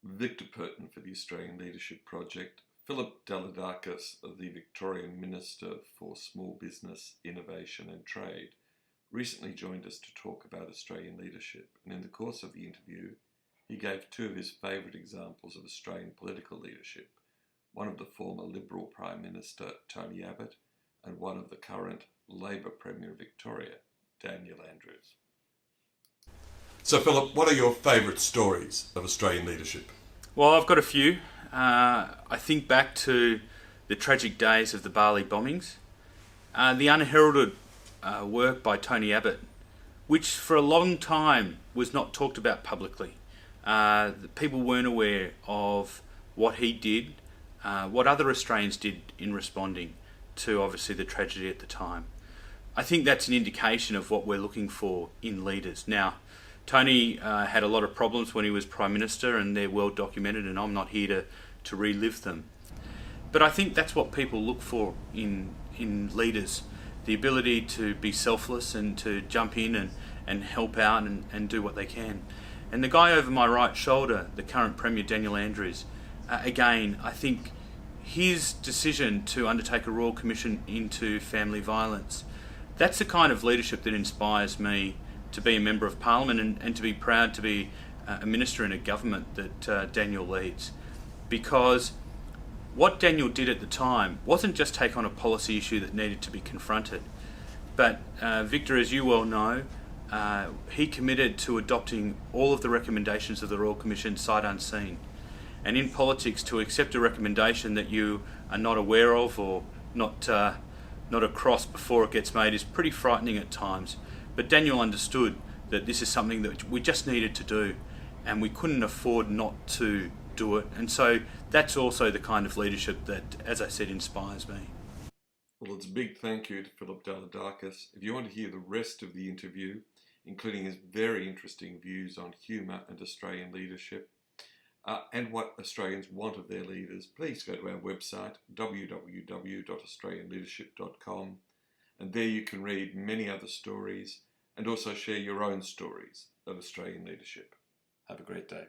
Victor Purton for the Australian Leadership Project, Philip Dalidakis, the Victorian Minister for Small Business, Innovation and Trade, recently joined us to talk about Australian leadership, and in the course of the interview he gave two of his favourite examples of Australian political leadership, one of the former Liberal Prime Minister Tony Abbott and one of the current Labor Premier of Victoria, Daniel Andrews. So Philip, what are your favourite stories of Australian leadership? Well, I've got a few. I think back to the tragic days of the Bali bombings, the unheralded work by Tony Abbott, which for a long time was not talked about publicly. People weren't aware of what he did, what other Australians did in responding to obviously the tragedy at the time. I think that's an indication of what we're looking for in leaders. Now, Tony had a lot of problems when he was Prime Minister, and they're well documented, and I'm not here to relive them. But I think that's what people look for in leaders, the ability to be selfless and to jump in and help out and do what they can. And the guy over my right shoulder, the current Premier Daniel Andrews, again, I think his decision to undertake a Royal Commission into family violence, that's the kind of leadership that inspires me to be a Member of Parliament and to be proud to be a Minister in a government that Daniel leads. Because what Daniel did at the time wasn't just take on a policy issue that needed to be confronted, but Victor, as you well know, he committed to adopting all of the recommendations of the Royal Commission sight unseen. And in politics, to accept a recommendation that you are not aware of or not across before it gets made is pretty frightening at times. But Daniel understood that this is something that we just needed to do, and we couldn't afford not to do it. And so that's also the kind of leadership that, as I said, inspires me. Well, it's a big thank you to Philip Dalidakis. If you want to hear the rest of the interview, including his very interesting views on humour and Australian leadership, and what Australians want of their leaders, please go to our website, www.australianleadership.com, and there you can read many other stories and also share your own stories of Australian leadership. Have a great day.